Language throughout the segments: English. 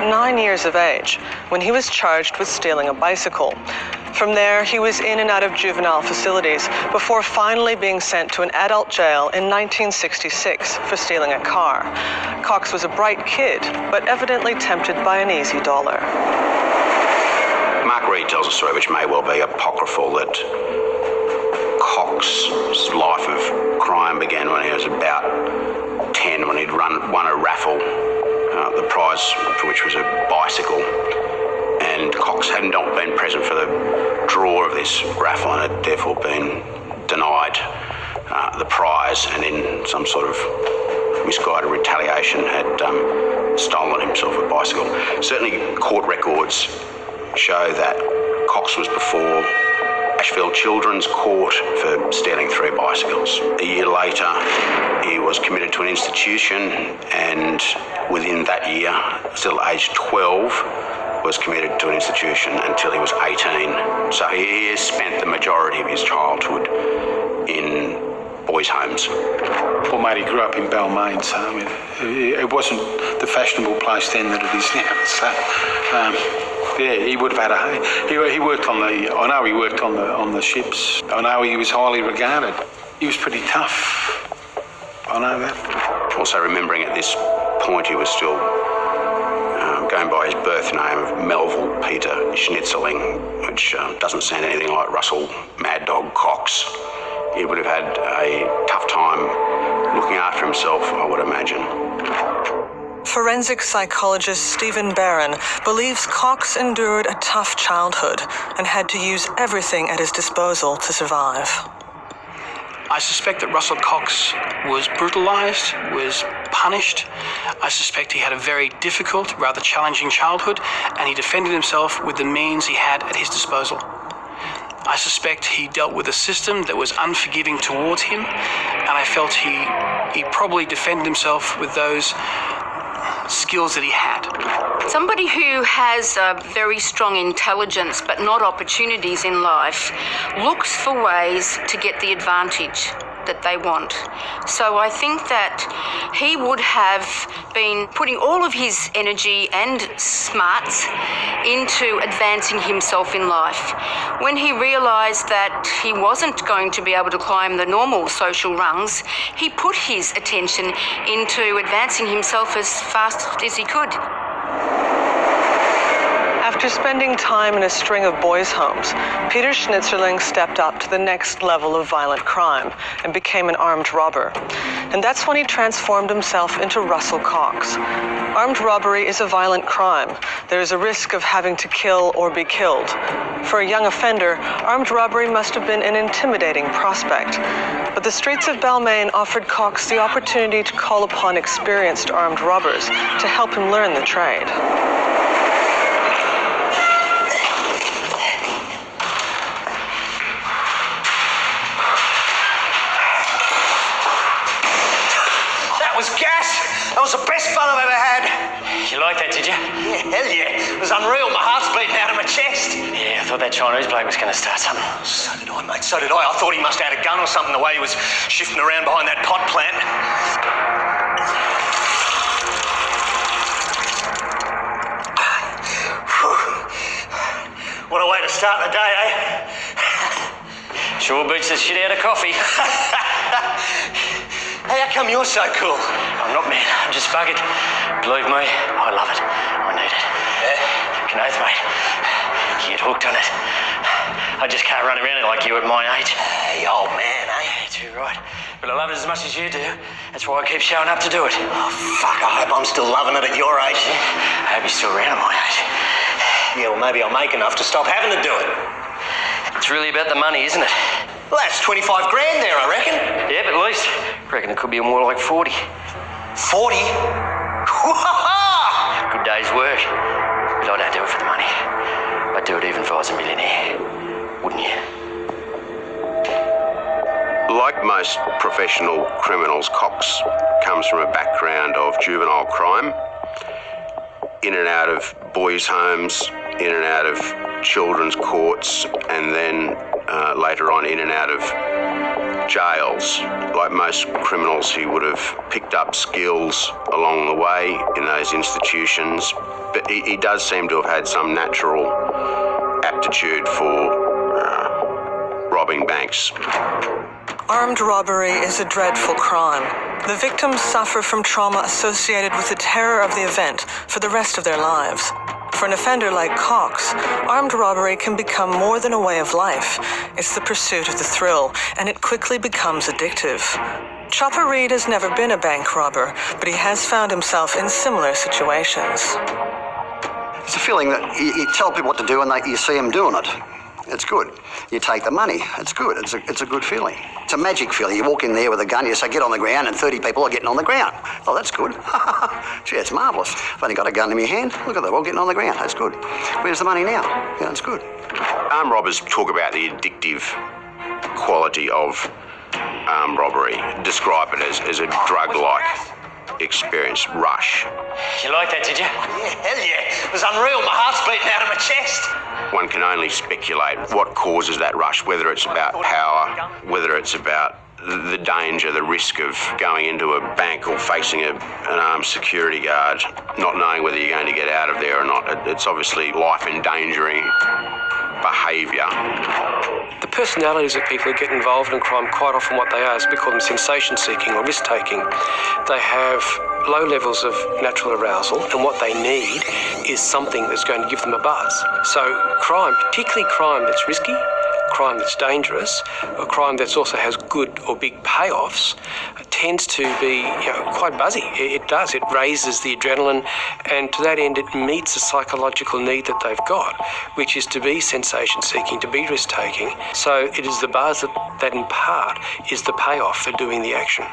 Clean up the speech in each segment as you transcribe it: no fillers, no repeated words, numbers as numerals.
9 years of age when he was charged with stealing a bicycle. From there, he was in and out of juvenile facilities before finally being sent to an adult jail in 1966 for stealing a car. Cox was a bright kid, but evidently tempted by an easy dollar. Mark Reed tells a story which may well be apocryphal, that Cox's life of crime began when he was about 10, when he'd won a raffle, the prize for which was a bicycle. And Cox had not been present for the draw of this raffle and had therefore been denied the prize, and in some sort of misguided retaliation had stolen himself a bicycle. Certainly court records show that Cox was before Asheville Children's Court for stealing 3 bicycles. A year later, he was committed to an institution, and within that year, still aged 12, was committed to an institution until he was 18. So he has spent the majority of his childhood in boys' homes. Well, mate, he grew up in Balmain, so I mean, it wasn't the fashionable place then that it is now. So, yeah, he would have had he worked on the. I know he worked on the ships. I know he was highly regarded. He was pretty tough. I know that. Also, remembering at this point he was still going by his birth name of Melville Peter Schnitzerling, which doesn't sound anything like Russell Mad Dog Cox. He would have had a tough time looking after himself, I would imagine. Forensic psychologist Stephen Barron believes Cox endured a tough childhood and had to use everything at his disposal to survive. I suspect that Russell Cox was brutalised, was punished. I suspect he had a very difficult, rather challenging childhood, and he defended himself with the means he had at his disposal. I suspect he dealt with a system that was unforgiving towards him, and I felt he probably defended himself with those skills that he had. Somebody who has a very strong intelligence but not opportunities in life looks for ways to get the advantage that they want. So I think that he would have been putting all of his energy and smarts into advancing himself in life. When he realised that he wasn't going to be able to climb the normal social rungs, he put his attention into advancing himself as fast as he could. After spending time in a string of boys' homes, Peter Schnitzerling stepped up to the next level of violent crime and became an armed robber. And that's when he transformed himself into Russell Cox. Armed robbery is a violent crime. There is a risk of having to kill or be killed. For a young offender, armed robbery must have been an intimidating prospect. But the streets of Balmain offered Cox the opportunity to call upon experienced armed robbers to help him learn the trade. That was the best fun I've ever had. You liked that, did you? Yeah, hell yeah. It was unreal. My heart's beating out of my chest. Yeah, I thought that Chinese bloke was going to start something. So did I, mate. So did I. I thought he must have had a gun or something the way he was shifting around behind that pot plant. What a way to start the day, eh? Sure beats the shit out of coffee. Hey, how come you're so cool? I'm not, man. I'm just buggered. Believe me, I love it. I need it. Yeah? Can oath, mate. You get hooked on it. I just can't run around it like you at my age. Hey, old man, eh? Too right. But I love it as much as you do. That's why I keep showing up to do it. Oh, fuck. I hope I'm still loving it at your age. Yeah? I hope you're still around at my age. Yeah, well, maybe I'll make enough to stop having to do it. It's really about the money, isn't it? Well, that's 25 grand there, I reckon. Yeah, but at least. I reckon it could be more like 40. 40? Good day's work. But I don't do it for the money. I'd do it even if I was a millionaire. Wouldn't you? Like most professional criminals, Cox comes from a background of juvenile crime, in and out of boys' homes, in and out of children's courts, and then later on in and out of jails. Like most criminals, he would have picked up skills along the way in those institutions, but he does seem to have had some natural aptitude for robbing banks. Armed robbery is a dreadful crime. The victims suffer from trauma associated with the terror of the event for the rest of their lives. For an offender like Cox, armed robbery can become more than a way of life. It's the pursuit of the thrill, and it quickly becomes addictive. Chopper Reed has never been a bank robber, but he has found himself in similar situations. It's a feeling that you tell people what to do and you see them doing it. It's good. You take the money. It's good. It's a good feeling. It's a magic feeling. You walk in there with a gun, you say, get on the ground, and 30 people are getting on the ground. Oh, that's good. Gee, it's marvellous. I've only got a gun in my hand. Look at that, all getting on the ground. That's good. Where's the money now? Yeah, that's good. Armed robbers talk about the addictive quality of armed robbery, describe it as a drug-like experience, rush. You like that, did you? Yeah, hell yeah. It was unreal. My heart's beating out of my chest. One can only speculate what causes that rush, whether it's about power, whether it's about the danger, the risk of going into a bank or facing an armed security guard, not knowing whether you're going to get out of there or not. It's obviously life-endangering behaviour. The personalities of people who get involved in crime, quite often what they are is we call them sensation-seeking or risk-taking. They have low levels of natural arousal, and what they need is something that's going to give them a buzz. So crime, particularly crime that's risky, crime that's dangerous, a crime that also has good or big payoffs, tends to be quite buzzy. It does. It raises the adrenaline, and to that end it meets a psychological need that they've got, which is to be sensation-seeking, to be risk-taking. So it is the buzz that in part is the payoff for doing the action.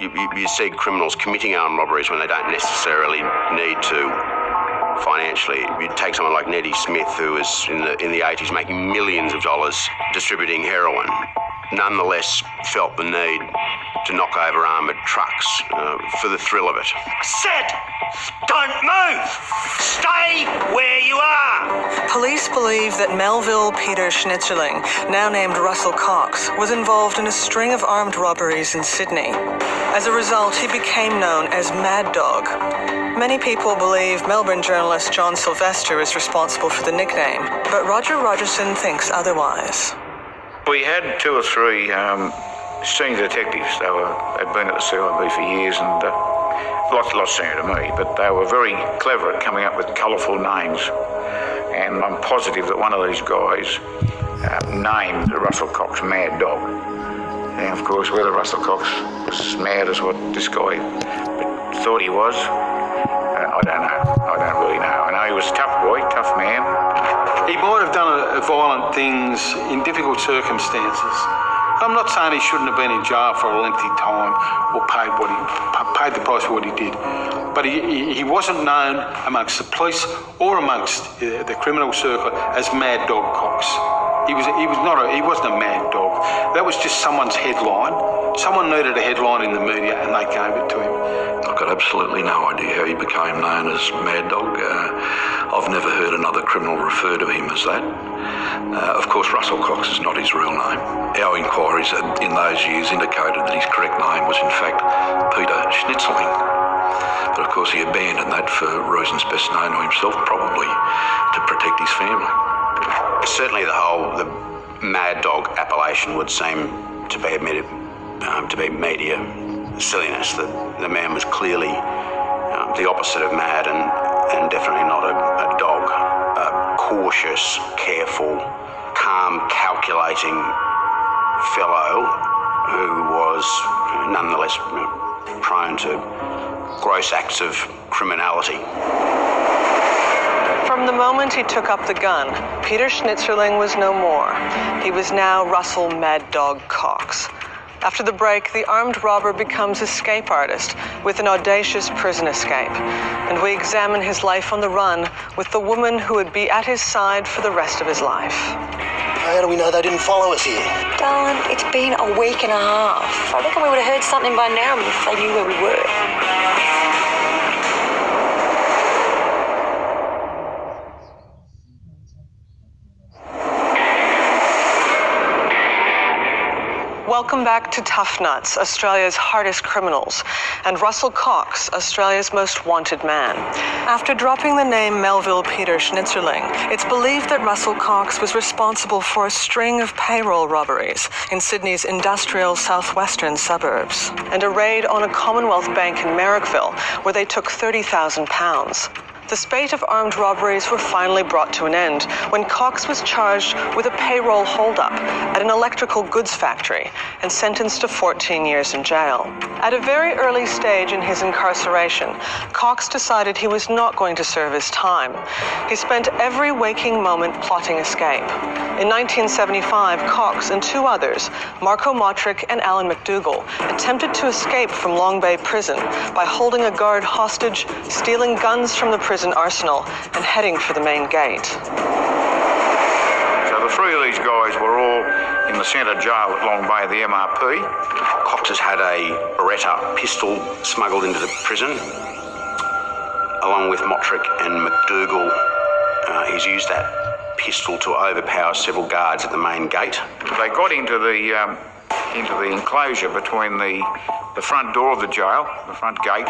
You see criminals committing armed robberies when they don't necessarily need to financially. You take someone like Nettie Smith, who was in the 80s making millions of dollars distributing heroin, nonetheless felt the need to knock over armoured trucks for the thrill of it. Said, don't move. Stay where you are. Police believe that Melville Peter Schnitzerling, now named Russel Cox, was involved in a string of armed robberies in Sydney. As a result, he became known as Mad Dog. Many people believe Melbourne journalist John Sylvester is responsible for the nickname, but Roger Rogerson thinks otherwise. We had 2 or 3 senior detectives. They'd been at the CIB for years and lots senior to me, but they were very clever at coming up with colourful names. And I'm positive that one of these guys named Russell Cox Mad Dog. And of course, whether Russell Cox was as mad as what this guy thought he was, I don't know. I don't really know. I know he was a tough boy, tough man. He might have done violent things in difficult circumstances. I'm not saying he shouldn't have been in jail for a lengthy time or paid the price for what he did, but he wasn't known amongst the police or amongst the criminal circle as Mad Dog Cox. He wasn't a mad dog. That was just someone's headline. Someone needed a headline in the media and they gave it to him. I've got absolutely no idea how he became known as Mad Dog. I've never heard another criminal refer to him as that. Of course, Russell Cox is not his real name. Our inquiries in those years indicated that his correct name was in fact Peter Schnitzerling. But of course he abandoned that for reasons best known to himself, probably to protect his family. Certainly the Mad Dog appellation would seem to be admitted to be media silliness. The man was clearly the opposite of mad and definitely not a dog. A cautious, careful, calm, calculating fellow who was nonetheless prone to gross acts of criminality. From the moment he took up the gun, Peter Schnitzerling was no more. He was now Russell Mad Dog Cox. After the break, the armed robber becomes escape artist with an audacious prison escape, and we examine his life on the run with the woman who would be at his side for the rest of his life. How do we know they didn't follow us here? Darling, it's been a week and a half. I reckon we would have heard something by now if they knew where we were. Welcome back to Tough Nuts, Australia's hardest criminals, and Russel Cox, Australia's most wanted man. After dropping the name Melville Peter Schnitzerling, it's believed that Russel Cox was responsible for a string of payroll robberies in Sydney's industrial southwestern suburbs, and a raid on a Commonwealth bank in Merrickville, where they took £30,000. The spate of armed robberies were finally brought to an end when Cox was charged with a payroll holdup at an electrical goods factory and sentenced to 14 years in jail. At a very early stage in his incarceration, Cox decided he was not going to serve his time. He spent every waking moment plotting escape. In 1975, Cox and two others, Marco Motrick and Alan McDougall, attempted to escape from Long Bay Prison by holding a guard hostage, stealing guns from the prison arsenal, and heading for the main gate. So the three of these guys were all in the centre jail at Long Bay, the MRP. Cox has had a Beretta pistol smuggled into the prison, along with Motrick and McDougall. He's used that pistol to overpower several guards at the main gate. They got into the enclosure between the front door of the jail, the front gate,